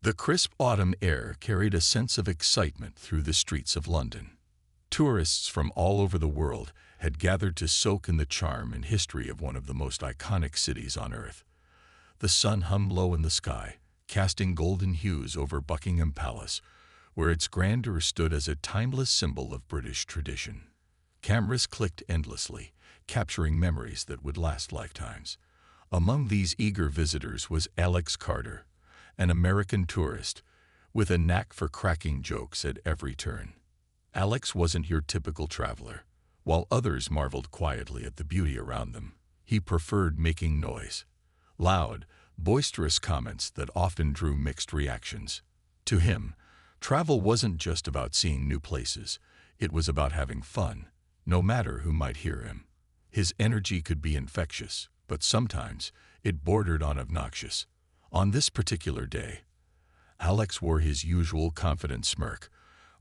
The crisp autumn air carried a sense of excitement through the streets of London. Tourists from all over the world had gathered to soak in the charm and history of one of the most iconic cities on earth. The sun hung low in the sky, casting golden hues over Buckingham Palace, where its grandeur stood as a timeless symbol of British tradition. Cameras clicked endlessly, capturing memories that would last lifetimes. Among these eager visitors was Alex Carter, an American tourist, with a knack for cracking jokes at every turn. Alex wasn't your typical traveler. While others marveled quietly at the beauty around them, he preferred making noise. Loud, boisterous comments that often drew mixed reactions. To him, travel wasn't just about seeing new places, it was about having fun, no matter who might hear him. His energy could be infectious, but sometimes it bordered on obnoxious. On this particular day, Alex wore his usual confident smirk,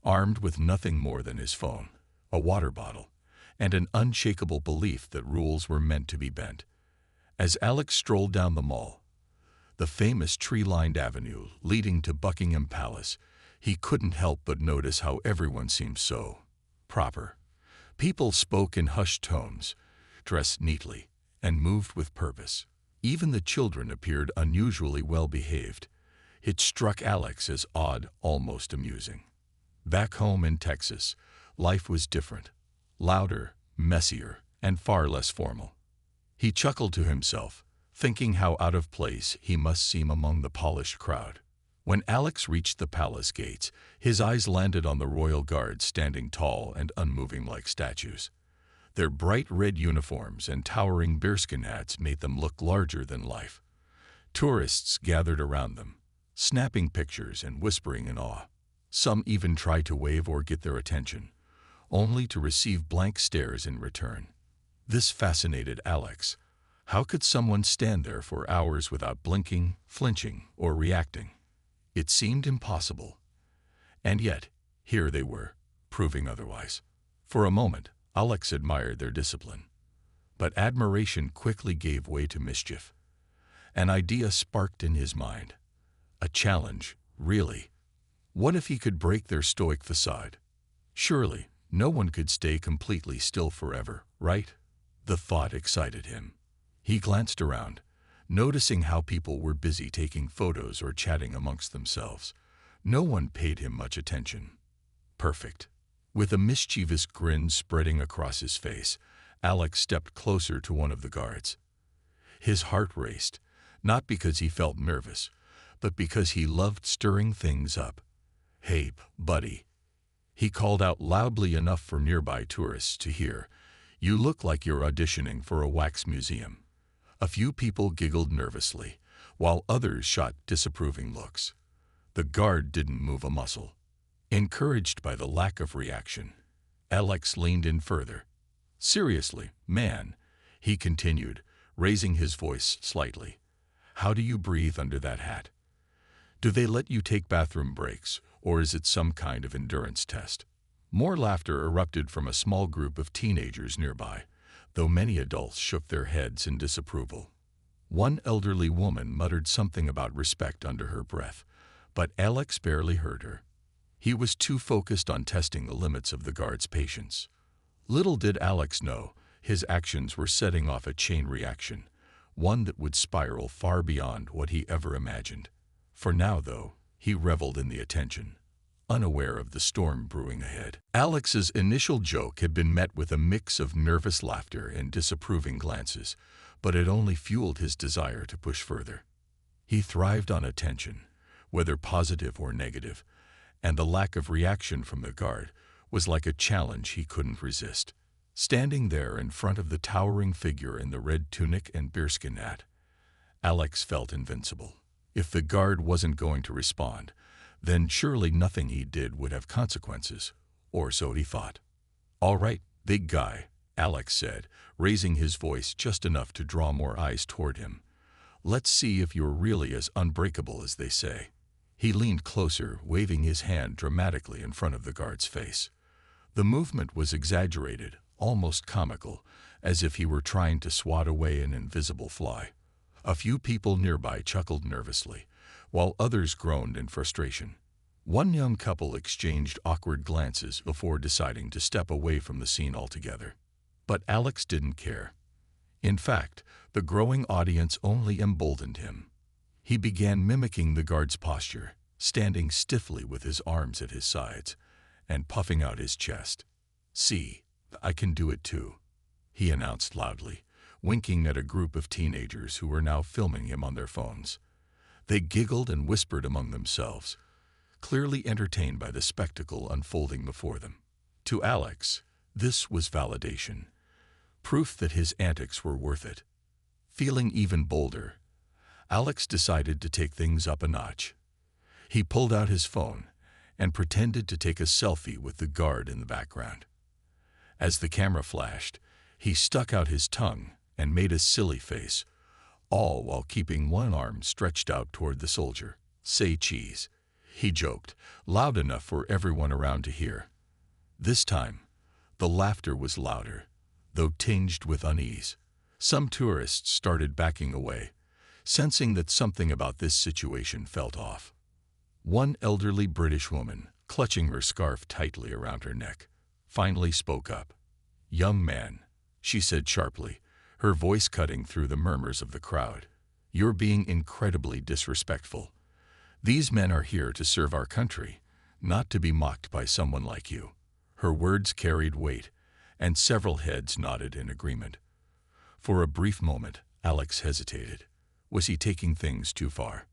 armed with nothing more than his phone, a water bottle, and an unshakable belief that rules were meant to be bent. As Alex strolled down the Mall, the famous tree-lined avenue leading to Buckingham Palace, he couldn't help but notice how everyone seemed so proper. People spoke in hushed tones, dressed neatly, and moved with purpose. Even the children appeared unusually well-behaved. It struck Alex as odd, almost amusing. Back home in Texas, life was different, louder, messier, and far less formal. He chuckled to himself, thinking how out of place he must seem among the polished crowd. When Alex reached the palace gates, his eyes landed on the royal guards standing tall and unmoving like statues. Their bright red uniforms and towering bearskin hats made them look larger than life. Tourists gathered around them, snapping pictures and whispering in awe. Some even tried to wave or get their attention, only to receive blank stares in return. This fascinated Alex. How could someone stand there for hours without blinking, flinching, or reacting? It seemed impossible. And yet, here they were, proving otherwise. For a moment, Alex admired their discipline. But admiration quickly gave way to mischief. An idea sparked in his mind. A challenge, really. What if he could break their stoic facade? Surely, no one could stay completely still forever, right? The thought excited him. He glanced around, noticing how people were busy taking photos or chatting amongst themselves. No one paid him much attention. Perfect. With a mischievous grin spreading across his face, Alex stepped closer to one of the guards. His heart raced, not because he felt nervous, but because he loved stirring things up. "Hey, buddy," he called out loudly enough for nearby tourists to hear. "You look like you're auditioning for a wax museum." A few people giggled nervously, while others shot disapproving looks. The guard didn't move a muscle. Encouraged by the lack of reaction, Alex leaned in further. "Seriously, man," he continued, raising his voice slightly. "How do you breathe under that hat? Do they let you take bathroom breaks, or is it some kind of endurance test?" More laughter erupted from a small group of teenagers nearby, though many adults shook their heads in disapproval. One elderly woman muttered something about respect under her breath, but Alex barely heard her. He was too focused on testing the limits of the guard's patience. Little did Alex know, his actions were setting off a chain reaction, one that would spiral far beyond what he ever imagined. For now, though, he reveled in the attention, unaware of the storm brewing ahead. Alex's initial joke had been met with a mix of nervous laughter and disapproving glances, but it only fueled his desire to push further. He thrived on attention, whether positive or negative, and the lack of reaction from the guard was like a challenge he couldn't resist. Standing there in front of the towering figure in the red tunic and bearskin hat, Alex felt invincible. If the guard wasn't going to respond, then surely nothing he did would have consequences, or so he thought. "All right, big guy," Alex said, raising his voice just enough to draw more eyes toward him. "Let's see if you're really as unbreakable as they say." He leaned closer, waving his hand dramatically in front of the guard's face. The movement was exaggerated, almost comical, as if he were trying to swat away an invisible fly. A few people nearby chuckled nervously, while others groaned in frustration. One young couple exchanged awkward glances before deciding to step away from the scene altogether. But Alex didn't care. In fact, the growing audience only emboldened him. He began mimicking the guard's posture, standing stiffly with his arms at his sides and puffing out his chest. "See, I can do it too," he announced loudly, winking at a group of teenagers who were now filming him on their phones. They giggled and whispered among themselves, clearly entertained by the spectacle unfolding before them. To Alex, this was validation, proof that his antics were worth it. Feeling even bolder, Alex decided to take things up a notch. He pulled out his phone and pretended to take a selfie with the guard in the background. As the camera flashed, he stuck out his tongue and made a silly face, all while keeping one arm stretched out toward the soldier. "Say cheese," he joked, loud enough for everyone around to hear. This time, the laughter was louder, though tinged with unease. Some tourists started backing away, sensing that something about this situation felt off. One elderly British woman, clutching her scarf tightly around her neck, finally spoke up. "Young man," she said sharply, her voice cutting through the murmurs of the crowd, "you're being incredibly disrespectful. These men are here to serve our country, not to be mocked by someone like you." Her words carried weight, and several heads nodded in agreement. For a brief moment, Alex hesitated. Was he taking things too far?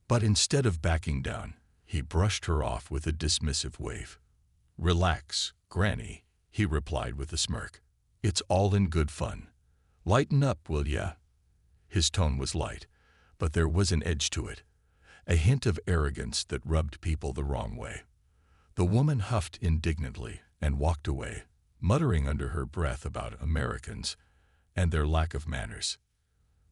But instead of backing down, he brushed her off with a dismissive wave. "Relax, Granny," he replied with a smirk. "It's all in good fun. Lighten up, will ya?" His tone was light, but there was an edge to it, a hint of arrogance that rubbed people the wrong way. The woman huffed indignantly and walked away, muttering under her breath about Americans and their lack of manners.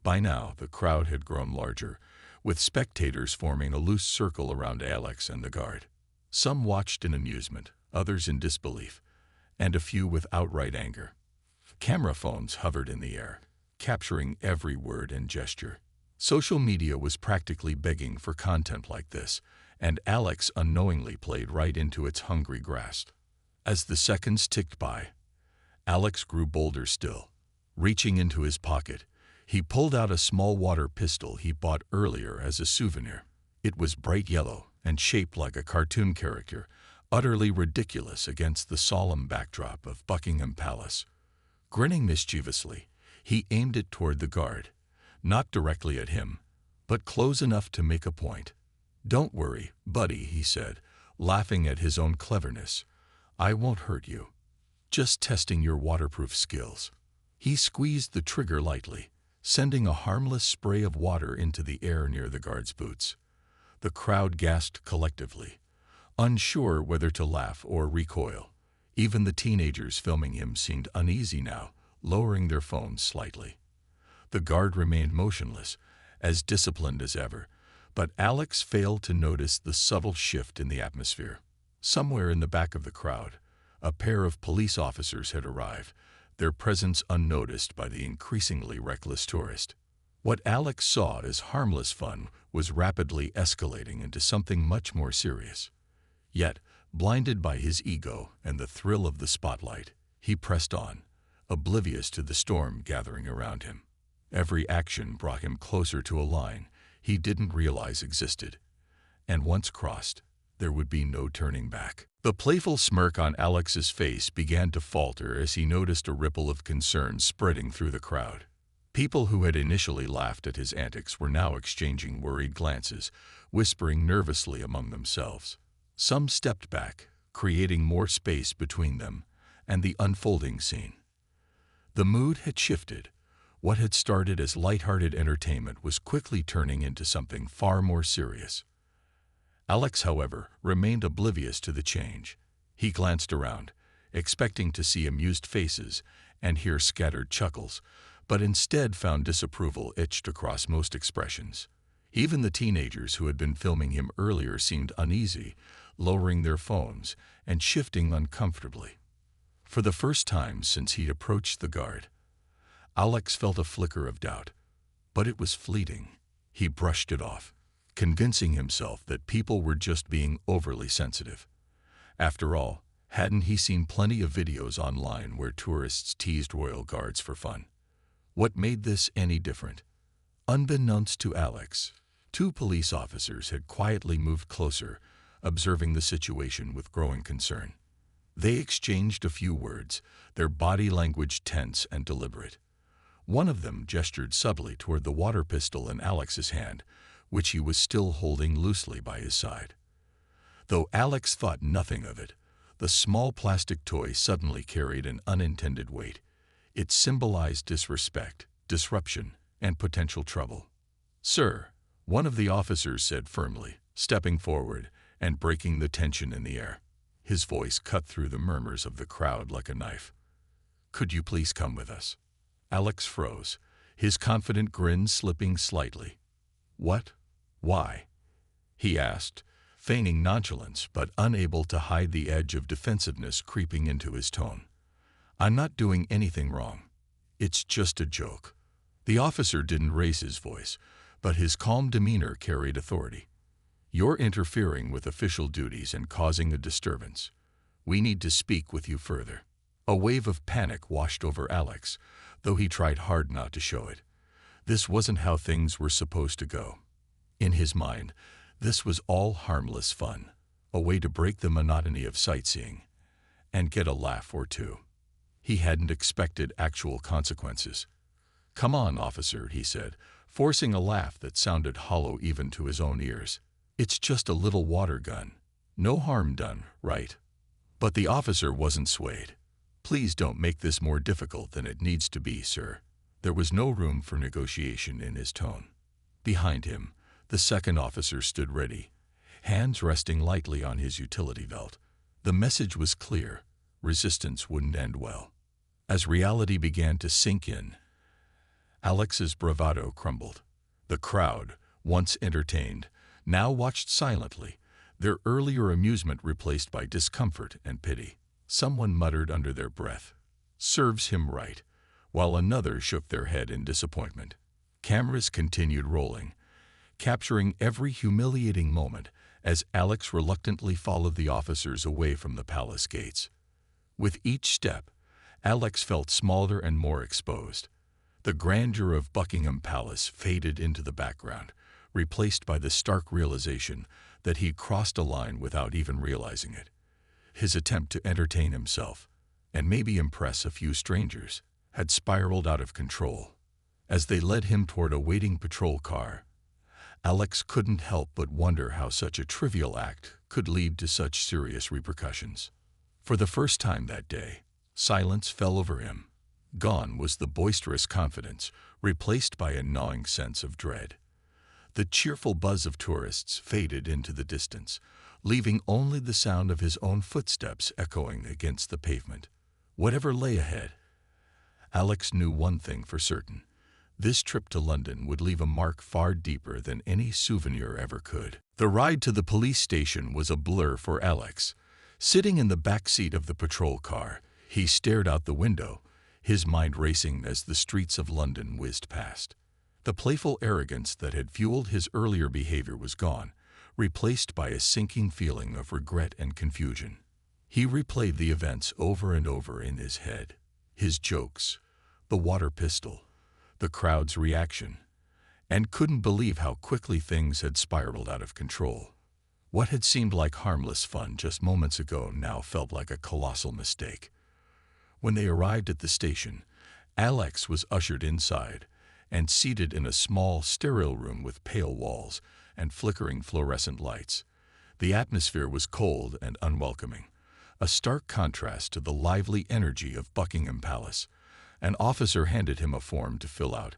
By now, the crowd had grown larger, with spectators forming a loose circle around Alex and the guard. Some watched in amusement, others in disbelief, and a few with outright anger. Camera phones hovered in the air, capturing every word and gesture. Social media was practically begging for content like this, and Alex unknowingly played right into its hungry grasp. As the seconds ticked by, Alex grew bolder still. Reaching into his pocket, he pulled out a small water pistol he bought earlier as a souvenir. It was bright yellow and shaped like a cartoon character, utterly ridiculous against the solemn backdrop of Buckingham Palace. Grinning mischievously, he aimed it toward the guard, not directly at him, but close enough to make a point. "Don't worry, buddy," he said, laughing at his own cleverness. "I won't hurt you. Just testing your waterproof skills." He squeezed the trigger lightly, sending a harmless spray of water into the air near the guard's boots. The crowd gasped collectively, unsure whether to laugh or recoil. Even the teenagers filming him seemed uneasy now, lowering their phones slightly. The guard remained motionless, as disciplined as ever, but Alex failed to notice the subtle shift in the atmosphere. Somewhere in the back of the crowd, a pair of police officers had arrived, their presence unnoticed by the increasingly reckless tourist. What Alex saw as harmless fun was rapidly escalating into something much more serious. Yet, blinded by his ego and the thrill of the spotlight, he pressed on, oblivious to the storm gathering around him. Every action brought him closer to a line he didn't realize existed, and once crossed, there would be no turning back. The playful smirk on Alex's face began to falter as he noticed a ripple of concern spreading through the crowd. People who had initially laughed at his antics were now exchanging worried glances, whispering nervously among themselves. Some stepped back, creating more space between them and the unfolding scene. The mood had shifted. What had started as lighthearted entertainment was quickly turning into something far more serious. Alex, however, remained oblivious to the change. He glanced around, expecting to see amused faces and hear scattered chuckles, but instead found disapproval etched across most expressions. Even the teenagers who had been filming him earlier seemed uneasy, lowering their phones and shifting uncomfortably. For the first time since he'd approached the guard, Alex felt a flicker of doubt, but it was fleeting. He brushed it off, convincing himself that people were just being overly sensitive. After all, hadn't he seen plenty of videos online where tourists teased royal guards for fun? What made this any different? Unbeknownst to Alex, two police officers had quietly moved closer, observing the situation with growing concern. They exchanged a few words, their body language tense and deliberate. One of them gestured subtly toward the water pistol in Alex's hand, which he was still holding loosely by his side. Though Alex thought nothing of it, the small plastic toy suddenly carried an unintended weight. It symbolized disrespect, disruption, and potential trouble. "Sir," one of the officers said firmly, stepping forward and breaking the tension in the air. His voice cut through the murmurs of the crowd like a knife. "Could you please come with us?" Alex froze, his confident grin slipping slightly. "What? Why?" he asked, feigning nonchalance but unable to hide the edge of defensiveness creeping into his tone. "I'm not doing anything wrong. It's just a joke." The officer didn't raise his voice, but his calm demeanor carried authority. "You're interfering with official duties and causing a disturbance. We need to speak with you further." A wave of panic washed over Alex, though he tried hard not to show it. This wasn't how things were supposed to go. In his mind, this was all harmless fun, a way to break the monotony of sightseeing and get a laugh or two. He hadn't expected actual consequences. "Come on, officer," he said, forcing a laugh that sounded hollow even to his own ears. "It's just a little water gun. No harm done, right?" But the officer wasn't swayed. "Please don't make this more difficult than it needs to be, sir." There was no room for negotiation in his tone. Behind him, the second officer stood ready, hands resting lightly on his utility belt. The message was clear: resistance wouldn't end well. As reality began to sink in, Alex's bravado crumbled. The crowd, once entertained, now watched silently, their earlier amusement replaced by discomfort and pity. Someone muttered under their breath, "Serves him right," while another shook their head in disappointment. Cameras continued rolling, capturing every humiliating moment as Alex reluctantly followed the officers away from the palace gates. With each step, Alex felt smaller and more exposed. The grandeur of Buckingham Palace faded into the background, replaced by the stark realization that he'd crossed a line without even realizing it. His attempt to entertain himself, and maybe impress a few strangers, had spiraled out of control. As they led him toward a waiting patrol car, Alex couldn't help but wonder how such a trivial act could lead to such serious repercussions. For the first time that day, silence fell over him. Gone was the boisterous confidence, replaced by a gnawing sense of dread. The cheerful buzz of tourists faded into the distance, leaving only the sound of his own footsteps echoing against the pavement. Whatever lay ahead, Alex knew one thing for certain: this trip to London would leave a mark far deeper than any souvenir ever could. The ride to the police station was a blur for Alex. Sitting in the back seat of the patrol car, he stared out the window, his mind racing as the streets of London whizzed past. The playful arrogance that had fueled his earlier behavior was gone, replaced by a sinking feeling of regret and confusion. He replayed the events over and over in his head. His jokes, the water pistol, the crowd's reaction, and couldn't believe how quickly things had spiraled out of control. What had seemed like harmless fun just moments ago now felt like a colossal mistake. When they arrived at the station, Alex was ushered inside and seated in a small, sterile room with pale walls and flickering fluorescent lights. The atmosphere was cold and unwelcoming, a stark contrast to the lively energy of Buckingham Palace. An officer handed him a form to fill out,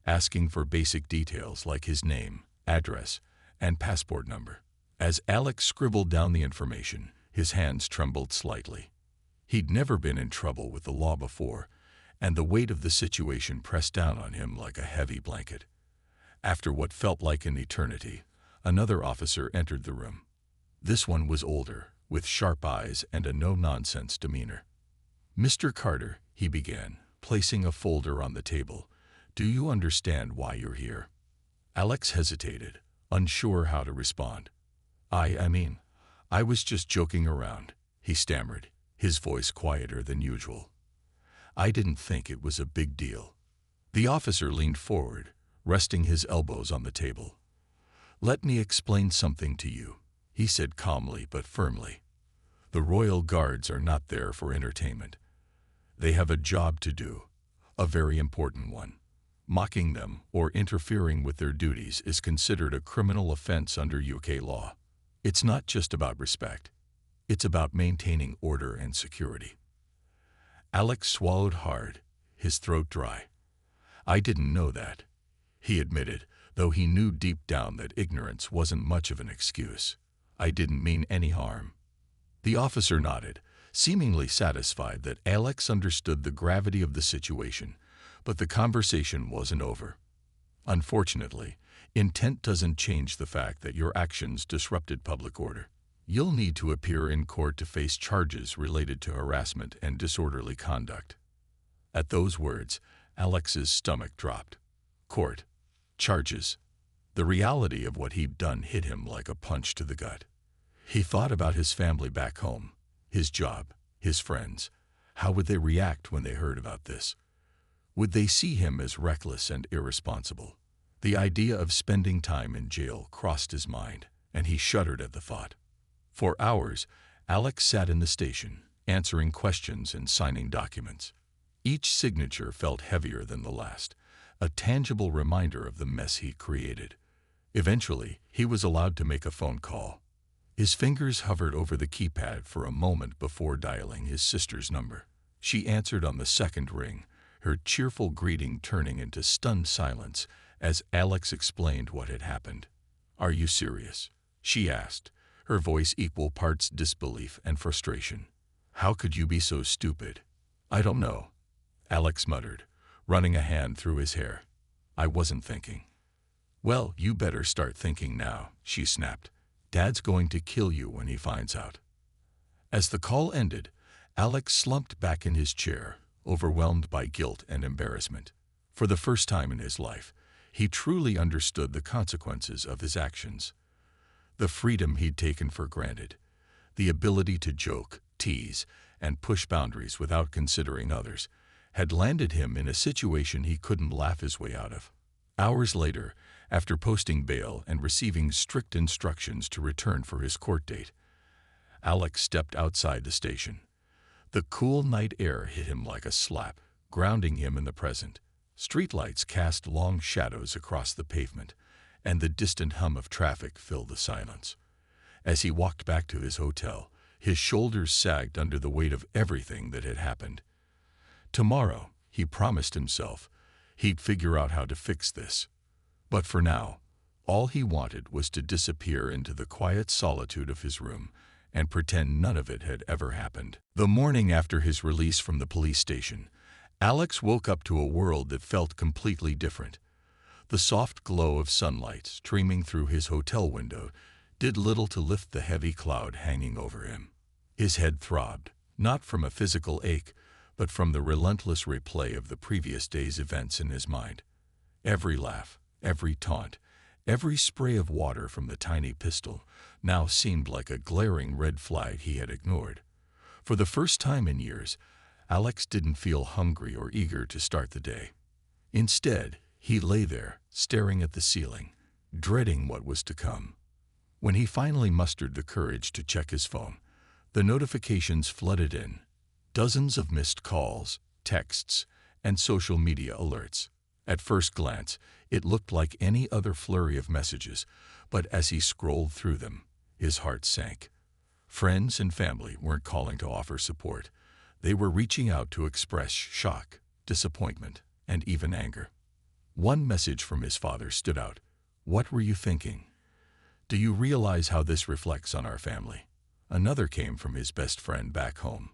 asking for basic details like his name, address, and passport number. As Alex scribbled down the information, his hands trembled slightly. He'd never been in trouble with the law before, and the weight of the situation pressed down on him like a heavy blanket. After what felt like an eternity, another officer entered the room. This one was older, with sharp eyes and a no-nonsense demeanor. "Mr. Carter," he began, placing a folder on the table, "do you understand why you're here?" Alex hesitated, unsure how to respond. I mean, I was just joking around, he stammered, his voice quieter than usual. I didn't think it was a big deal. The officer leaned forward, resting his elbows on the table. Let me explain something to you, he said calmly but firmly. The Royal Guards are not there for entertainment. They have a job to do, a very important one. Mocking them or interfering with their duties is considered a criminal offense under UK law. It's not just about respect. It's about maintaining order and security. Alex swallowed hard, his throat dry. I didn't know that, he admitted, though he knew deep down that ignorance wasn't much of an excuse. I didn't mean any harm. The officer nodded, seemingly satisfied that Alex understood the gravity of the situation, but the conversation wasn't over. Unfortunately, intent doesn't change the fact that your actions disrupted public order. You'll need to appear in court to face charges related to harassment and disorderly conduct. At those words, Alex's stomach dropped. Court. Charges. The reality of what he'd done hit him like a punch to the gut. He thought about his family back home, his job, his friends. How would they react when they heard about this? Would they see him as reckless and irresponsible? The idea of spending time in jail crossed his mind, and he shuddered at the thought. For hours, Alex sat in the station, answering questions and signing documents. Each signature felt heavier than the last, a tangible reminder of the mess he created. Eventually, he was allowed to make a phone call. His fingers hovered over the keypad for a moment before dialing his sister's number. She answered on the second ring, her cheerful greeting turning into stunned silence as Alex explained what had happened. "Are you serious?" she asked, her voice equal parts disbelief and frustration. "How could you be so stupid?" "I don't know," Alex muttered, running a hand through his hair. "I wasn't thinking." "Well, you better start thinking now," she snapped. "Dad's going to kill you when he finds out." As the call ended, Alex slumped back in his chair, overwhelmed by guilt and embarrassment. For the first time in his life, he truly understood the consequences of his actions. The freedom he'd taken for granted, the ability to joke, tease, and push boundaries without considering others, had landed him in a situation he couldn't laugh his way out of. Hours later, after posting bail and receiving strict instructions to return for his court date, Alex stepped outside the station. The cool night air hit him like a slap, grounding him in the present. Streetlights cast long shadows across the pavement, and the distant hum of traffic filled the silence. As he walked back to his hotel, his shoulders sagged under the weight of everything that had happened. Tomorrow, he promised himself, he'd figure out how to fix this. But for now, all he wanted was to disappear into the quiet solitude of his room and pretend none of it had ever happened. The morning after his release from the police station, Alex woke up to a world that felt completely different. The soft glow of sunlight streaming through his hotel window did little to lift the heavy cloud hanging over him. His head throbbed, not from a physical ache, but from the relentless replay of the previous day's events in his mind. Every laugh, every taunt, every spray of water from the tiny pistol now seemed like a glaring red flag he had ignored. For the first time in years, Alex didn't feel hungry or eager to start the day. Instead, he lay there, staring at the ceiling, dreading what was to come. When he finally mustered the courage to check his phone, the notifications flooded in. Dozens of missed calls, texts, and social media alerts. At first glance, it looked like any other flurry of messages, but as he scrolled through them, his heart sank. Friends and family weren't calling to offer support. They were reaching out to express shock, disappointment, and even anger. One message from his father stood out. "What were you thinking? Do you realize how this reflects on our family?" Another came from his best friend back home.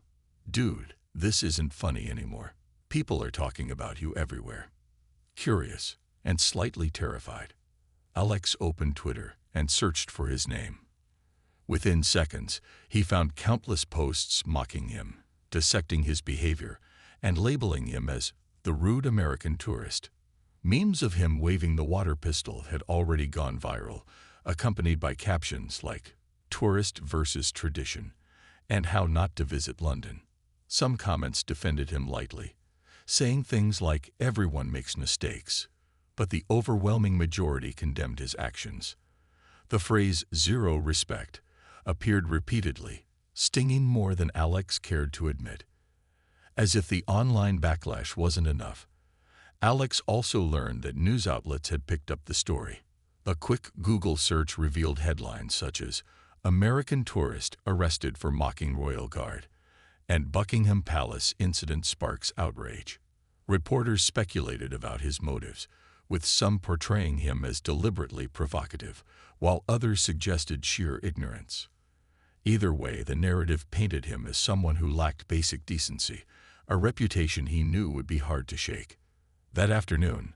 "Dude, this isn't funny anymore. People are talking about you everywhere." Curious and slightly terrified, Alex opened Twitter and searched for his name. Within seconds, he found countless posts mocking him, dissecting his behavior, and labeling him as the rude American tourist. Memes of him waving the water pistol had already gone viral, accompanied by captions like "Tourist versus Tradition" and "How Not to Visit London." Some comments defended him lightly, saying things like "Everyone makes mistakes," but the overwhelming majority condemned his actions. The phrase "zero respect" appeared repeatedly, stinging more than Alex cared to admit. As if the online backlash wasn't enough, Alex also learned that news outlets had picked up the story. A quick Google search revealed headlines such as "American Tourist Arrested for Mocking Royal Guard" and "Buckingham Palace Incident Sparks Outrage." Reporters speculated about his motives, with some portraying him as deliberately provocative, while others suggested sheer ignorance. Either way, the narrative painted him as someone who lacked basic decency, a reputation he knew would be hard to shake. That afternoon,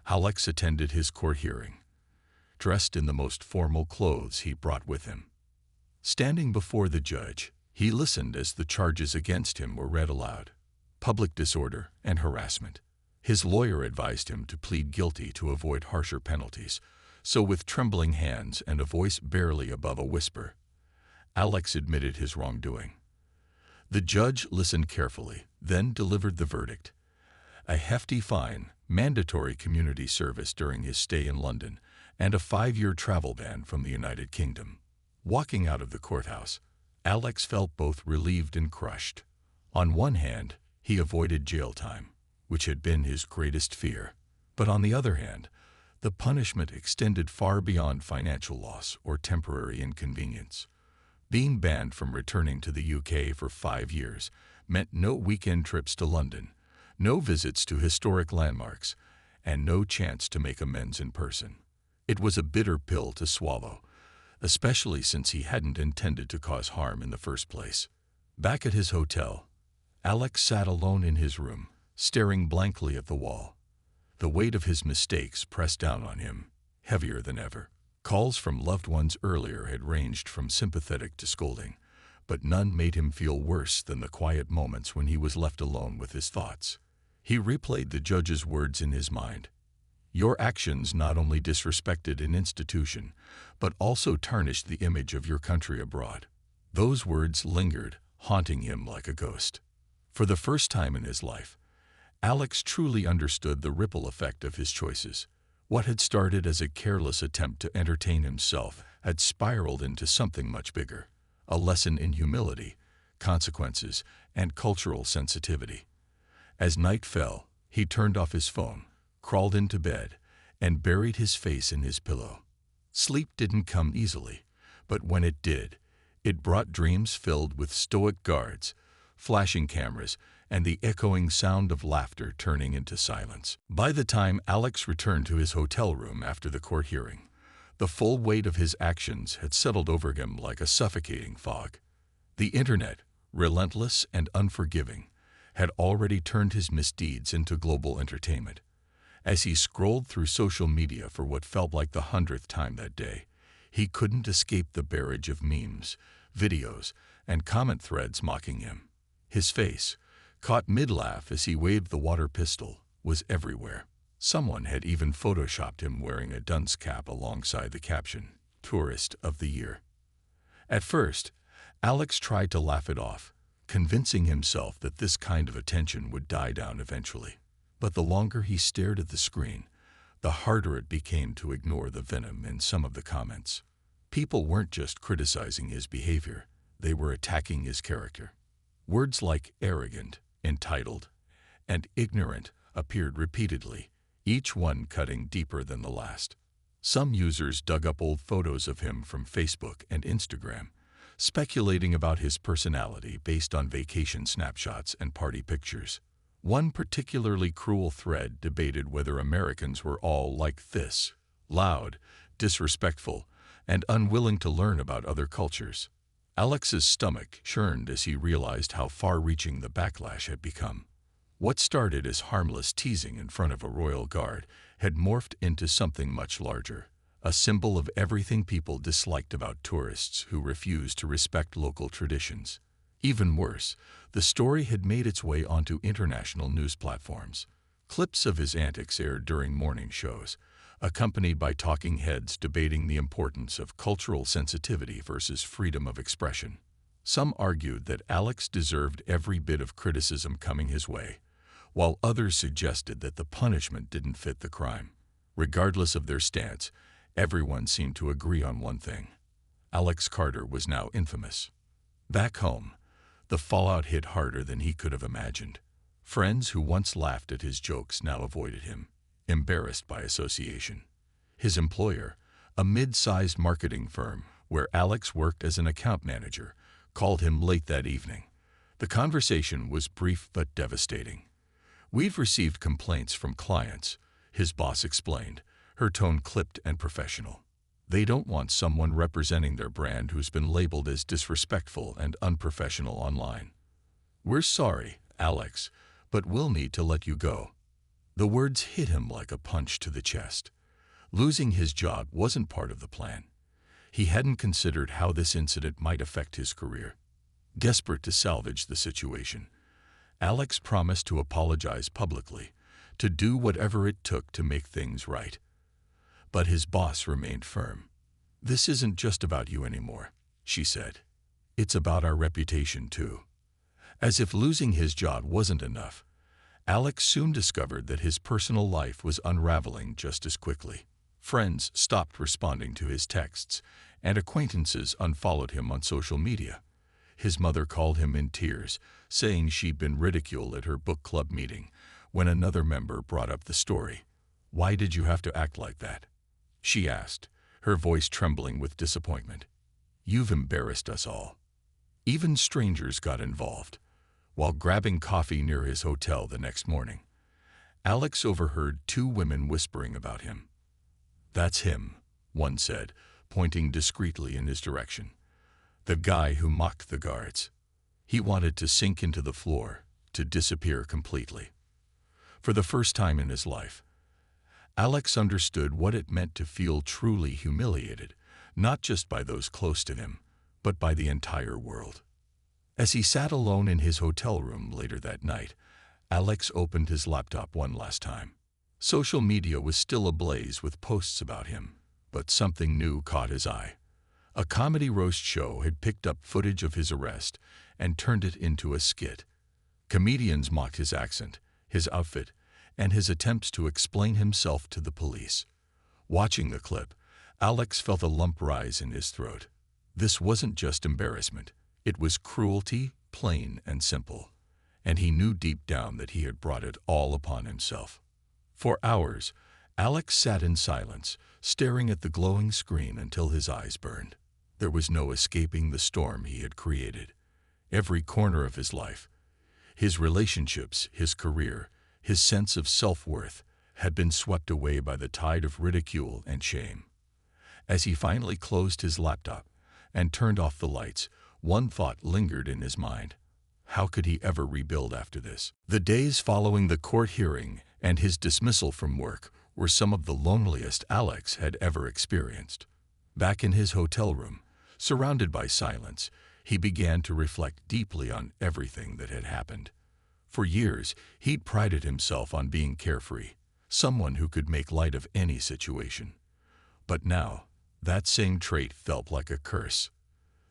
Alex attended his court hearing, dressed in the most formal clothes he brought with him. Standing before the judge, he listened as the charges against him were read aloud: public disorder and harassment. His lawyer advised him to plead guilty to avoid harsher penalties, so with trembling hands and a voice barely above a whisper, Alex admitted his wrongdoing. The judge listened carefully, then delivered the verdict: a hefty fine, mandatory community service during his stay in London, and a 5-year travel ban from the United Kingdom. Walking out of the courthouse, Alex felt both relieved and crushed. On one hand, he avoided jail time, which had been his greatest fear. But on the other hand, the punishment extended far beyond financial loss or temporary inconvenience. Being banned from returning to the UK for 5 years meant no weekend trips to London, no visits to historic landmarks, and no chance to make amends in person. It was a bitter pill to swallow, especially since he hadn't intended to cause harm in the first place. Back at his hotel, Alex sat alone in his room, staring blankly at the wall. The weight of his mistakes pressed down on him, heavier than ever. Calls from loved ones earlier had ranged from sympathetic to scolding, but none made him feel worse than the quiet moments when he was left alone with his thoughts. He replayed the judge's words in his mind. "Your actions not only disrespected an institution, but also tarnished the image of your country abroad." Those words lingered, haunting him like a ghost. For the first time in his life, Alex truly understood the ripple effect of his choices. What had started as a careless attempt to entertain himself had spiraled into something much bigger, a lesson in humility, consequences, and cultural sensitivity. As night fell, he turned off his phone, crawled into bed, and buried his face in his pillow. Sleep didn't come easily, but when it did, it brought dreams filled with stoic guards, flashing cameras, and the echoing sound of laughter turning into silence. By the time Alex returned to his hotel room after the court hearing, the full weight of his actions had settled over him like a suffocating fog. The internet, relentless and unforgiving, had already turned his misdeeds into global entertainment. As he scrolled through social media for what felt like the 100th time that day, he couldn't escape the barrage of memes, videos, and comment threads mocking him. His face, caught mid-laugh as he waved the water pistol, was everywhere. Someone had even photoshopped him wearing a dunce cap alongside the caption, "Tourist of the Year." At first, Alex tried to laugh it off, convincing himself that this kind of attention would die down eventually. But the longer he stared at the screen, the harder it became to ignore the venom in some of the comments. People weren't just criticizing his behavior, they were attacking his character. Words like arrogant, entitled, and ignorant appeared repeatedly, each one cutting deeper than the last. Some users dug up old photos of him from Facebook and Instagram, speculating about his personality based on vacation snapshots and party pictures. One particularly cruel thread debated whether Americans were all like this: loud, disrespectful, and unwilling to learn about other cultures. Alex's stomach churned as he realized how far-reaching the backlash had become. What started as harmless teasing in front of a royal guard had morphed into something much larger, a symbol of everything people disliked about tourists who refused to respect local traditions. Even worse, the story had made its way onto international news platforms. Clips of his antics aired during morning shows, accompanied by talking heads debating the importance of cultural sensitivity versus freedom of expression. Some argued that Alex deserved every bit of criticism coming his way, while others suggested that the punishment didn't fit the crime. Regardless of their stance, everyone seemed to agree on one thing: Alex Carter was now infamous. Back home, the fallout hit harder than he could have imagined. Friends who once laughed at his jokes now avoided him, embarrassed by association. His employer, a mid-sized marketing firm where Alex worked as an account manager, called him late that evening. The conversation was brief but devastating. "We've received complaints from clients," his boss explained, her tone clipped and professional. "They don't want someone representing their brand who's been labeled as disrespectful and unprofessional online. We're sorry, Alex, but we'll need to let you go." The words hit him like a punch to the chest. Losing his job wasn't part of the plan. He hadn't considered how this incident might affect his career. Desperate to salvage the situation, Alex promised to apologize publicly, to do whatever it took to make things right. But his boss remained firm. "This isn't just about you anymore," she said. "It's about our reputation too." As if losing his job wasn't enough, Alex soon discovered that his personal life was unraveling just as quickly. Friends stopped responding to his texts, and acquaintances unfollowed him on social media. His mother called him in tears, saying she'd been ridiculed at her book club meeting when another member brought up the story. "Why did you have to act like that?" she asked, her voice trembling with disappointment. "You've embarrassed us all." Even strangers got involved. While grabbing coffee near his hotel the next morning, Alex overheard two women whispering about him. "That's him," one said, pointing discreetly in his direction. "The guy who mocked the guards. He wanted to sink into the floor, to disappear completely." For the first time in his life, Alex understood what it meant to feel truly humiliated, not just by those close to him, but by the entire world. As he sat alone in his hotel room later that night, Alex opened his laptop one last time. Social media was still ablaze with posts about him, but something new caught his eye. A comedy roast show had picked up footage of his arrest and turned it into a skit. Comedians mocked his accent, his outfit, and his attempts to explain himself to the police. Watching the clip, Alex felt a lump rise in his throat. This wasn't just embarrassment. It was cruelty, plain and simple, and he knew deep down that he had brought it all upon himself. For hours, Alex sat in silence, staring at the glowing screen until his eyes burned. There was no escaping the storm he had created. Every corner of his life, his relationships, his career, his sense of self-worth, had been swept away by the tide of ridicule and shame. As he finally closed his laptop and turned off the lights, one thought lingered in his mind. How could he ever rebuild after this? The days following the court hearing and his dismissal from work were some of the loneliest Alex had ever experienced. Back in his hotel room, surrounded by silence, he began to reflect deeply on everything that had happened. For years, he'd prided himself on being carefree, someone who could make light of any situation. But now, that same trait felt like a curse.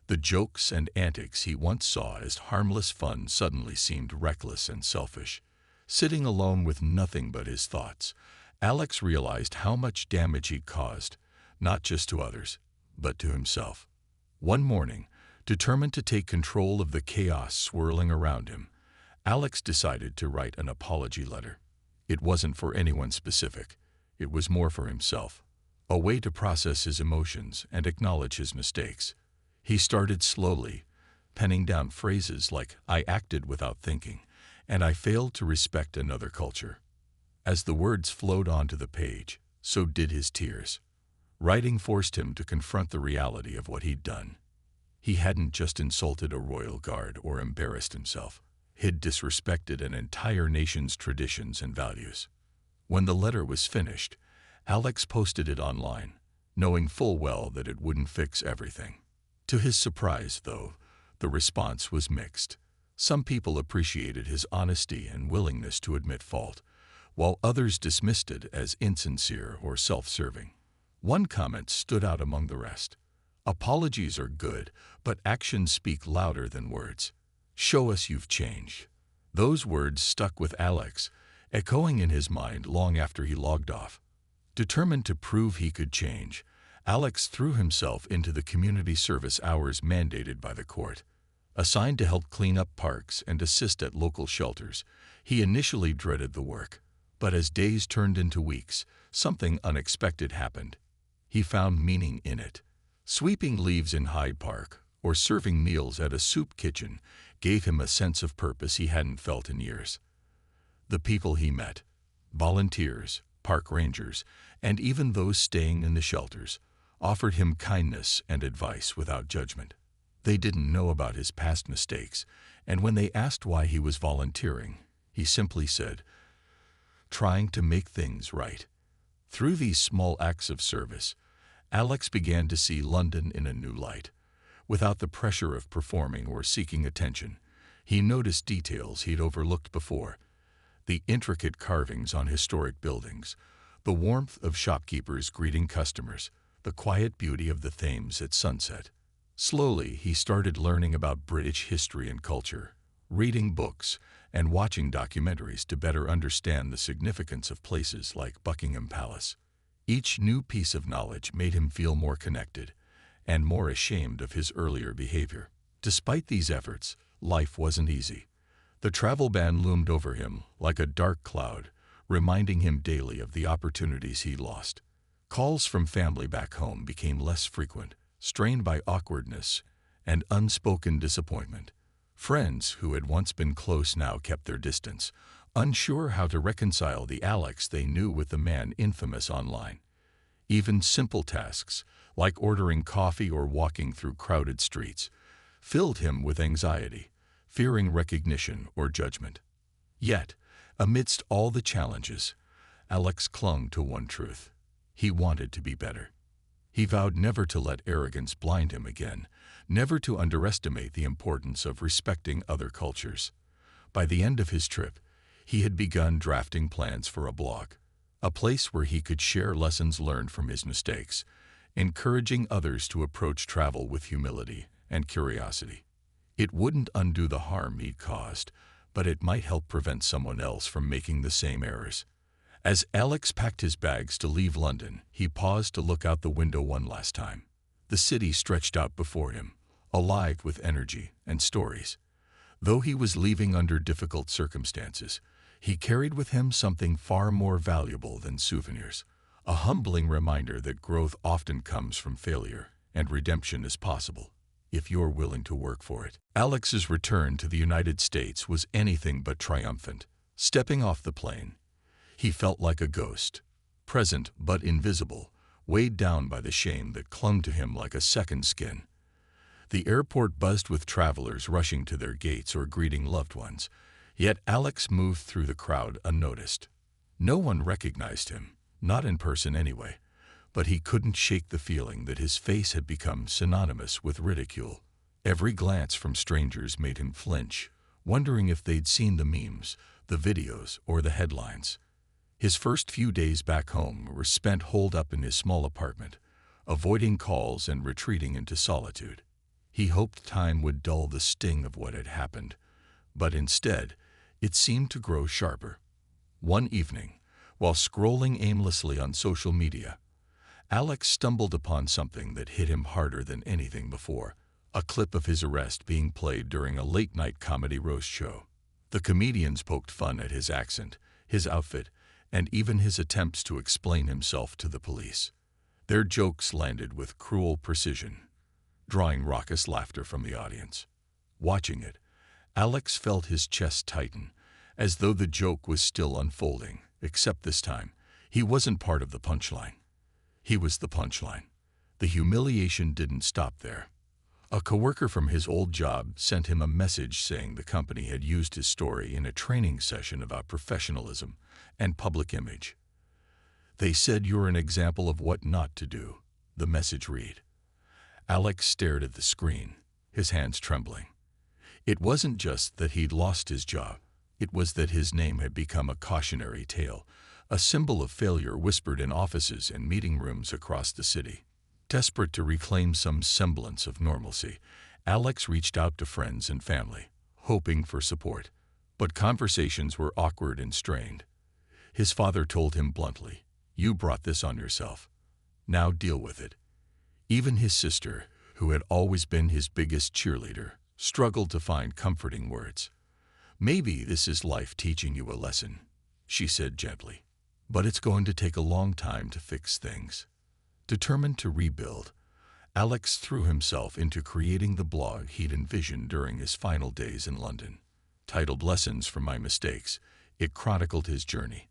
The jokes and antics he once saw as harmless fun suddenly seemed reckless and selfish. Sitting alone with nothing but his thoughts, Alex realized how much damage he'd caused, not just to others, but to himself. One morning, determined to take control of the chaos swirling around him, Alex decided to write an apology letter. It wasn't for anyone specific. It was more for himself, a way to process his emotions and acknowledge his mistakes. He started slowly, penning down phrases like, "I acted without thinking," and "I failed to respect another culture." As the words flowed onto the page, so did his tears. Writing forced him to confront the reality of what he'd done. He hadn't just insulted a royal guard or embarrassed himself. He'd disrespected an entire nation's traditions and values. When the letter was finished, Alex posted it online, knowing full well that it wouldn't fix everything. To his surprise, though, the response was mixed. Some people appreciated his honesty and willingness to admit fault, while others dismissed it as insincere or self-serving. One comment stood out among the rest. "Apologies are good, but actions speak louder than words. Show us you've changed." Those words stuck with Alex, echoing in his mind long after he logged off. Determined to prove he could change, Alex threw himself into the community service hours mandated by the court. Assigned to help clean up parks and assist at local shelters, he initially dreaded the work. But as days turned into weeks, something unexpected happened. He found meaning in it. Sweeping leaves in Hyde Park or serving meals at a soup kitchen gave him a sense of purpose he hadn't felt in years. The people he met, volunteers, park rangers, and even those staying in the shelters, offered him kindness and advice without judgment. They didn't know about his past mistakes, and when they asked why he was volunteering, he simply said, "Trying to make things right." Through these small acts of service, Alex began to see London in a new light. Without the pressure of performing or seeking attention, he noticed details he'd overlooked before: the intricate carvings on historic buildings, the warmth of shopkeepers greeting customers, the quiet beauty of the Thames at sunset. Slowly, he started learning about British history and culture, reading books, and watching documentaries to better understand the significance of places like Buckingham Palace. Each new piece of knowledge made him feel more connected and more ashamed of his earlier behavior. Despite these efforts, life wasn't easy. The travel ban loomed over him like a dark cloud, reminding him daily of the opportunities he lost. Calls from family back home became less frequent, strained by awkwardness and unspoken disappointment. Friends who had once been close now kept their distance, unsure how to reconcile the Alex they knew with the man infamous online. Even simple tasks, like ordering coffee or walking through crowded streets, filled him with anxiety, fearing recognition or judgment. Yet, amidst all the challenges, Alex clung to one truth: he wanted to be better. He vowed never to let arrogance blind him again, never to underestimate the importance of respecting other cultures. By the end of his trip, he had begun drafting plans for a blog, a place where he could share lessons learned from his mistakes, encouraging others to approach travel with humility and curiosity. It wouldn't undo the harm he'd caused, but it might help prevent someone else from making the same errors. As Alex packed his bags to leave London, he paused to look out the window one last time. The city stretched out before him, alive with energy and stories. Though he was leaving under difficult circumstances, he carried with him something far more valuable than souvenirs: a humbling reminder that growth often comes from failure and redemption is possible, if you're willing to work for it. Alex's return to the United States was anything but triumphant. Stepping off the plane, he felt like a ghost, present but invisible, weighed down by the shame that clung to him like a second skin. The airport buzzed with travelers rushing to their gates or greeting loved ones, yet Alex moved through the crowd unnoticed. No one recognized him, not in person anyway, but he couldn't shake the feeling that his face had become synonymous with ridicule. Every glance from strangers made him flinch, wondering if they'd seen the memes, the videos, or the headlines. His first few days back home were spent holed up in his small apartment, avoiding calls and retreating into solitude. He hoped time would dull the sting of what had happened, but instead, it seemed to grow sharper. One evening, while scrolling aimlessly on social media, Alex stumbled upon something that hit him harder than anything before: a clip of his arrest being played during a late-night comedy roast show. The comedians poked fun at his accent, his outfit, and even his attempts to explain himself to the police. Their jokes landed with cruel precision, drawing raucous laughter from the audience. Watching it, Alex felt his chest tighten, as though the joke was still unfolding, except this time, he wasn't part of the punchline. He was the punchline. The humiliation didn't stop there. A coworker from his old job sent him a message saying the company had used his story in a training session about professionalism and public image. "They said you're an example of what not to do," the message read. Alex stared at the screen, his hands trembling. It wasn't just that he'd lost his job. It was that his name had become a cautionary tale, a symbol of failure whispered in offices and meeting rooms across the city. Desperate to reclaim some semblance of normalcy, Alex reached out to friends and family, hoping for support. But conversations were awkward and strained. His father told him bluntly, "You brought this on yourself. Now deal with it." Even his sister, who had always been his biggest cheerleader, struggled to find comforting words. "Maybe this is life teaching you a lesson," she said gently. "But it's going to take a long time to fix things." Determined to rebuild, Alex threw himself into creating the blog he'd envisioned during his final days in London. Titled "Lessons from My Mistakes," it chronicled his journey,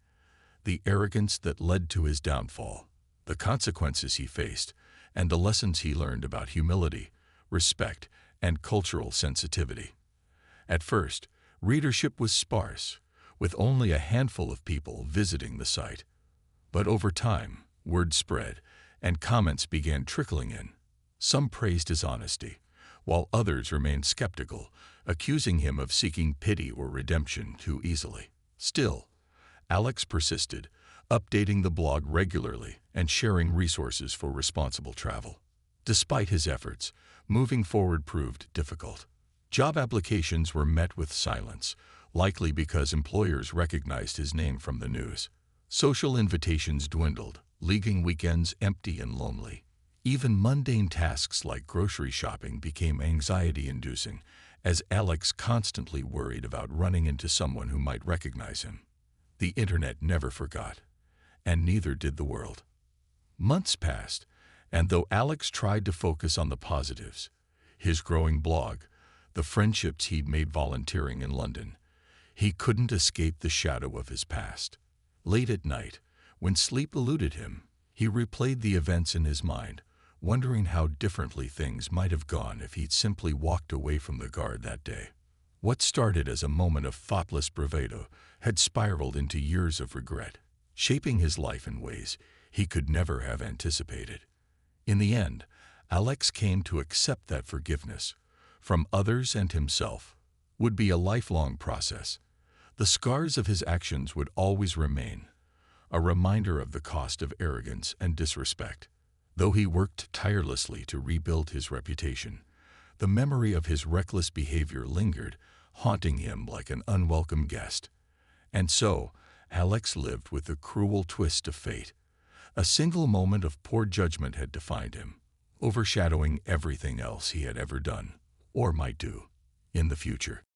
the arrogance that led to his downfall, the consequences he faced, and the lessons he learned about humility, respect, and cultural sensitivity. At first, readership was sparse, with only a handful of people visiting the site. But over time, word spread, and comments began trickling in. Some praised his honesty, while others remained skeptical, accusing him of seeking pity or redemption too easily. Still, Alex persisted, updating the blog regularly and sharing resources for responsible travel. Despite his efforts, moving forward proved difficult. Job applications were met with silence, likely because employers recognized his name from the news. Social invitations dwindled, leaving weekends empty and lonely. Even mundane tasks like grocery shopping became anxiety-inducing, as Alex constantly worried about running into someone who might recognize him. The internet never forgot, and neither did the world. Months passed, and though Alex tried to focus on the positives, his growing blog, the friendships he'd made volunteering in London, he couldn't escape the shadow of his past. Late at night, when sleep eluded him, he replayed the events in his mind, wondering how differently things might have gone if he'd simply walked away from the guard that day. What started as a moment of thoughtless bravado had spiraled into years of regret, shaping his life in ways he could never have anticipated. In the end, Alex came to accept that forgiveness, from others and himself, would be a lifelong process. The scars of his actions would always remain, a reminder of the cost of arrogance and disrespect. Though he worked tirelessly to rebuild his reputation, the memory of his reckless behavior lingered, haunting him like an unwelcome guest. And so, Alex lived with the cruel twist of fate. A single moment of poor judgment had defined him, overshadowing everything else he had ever done, or might do, in the future.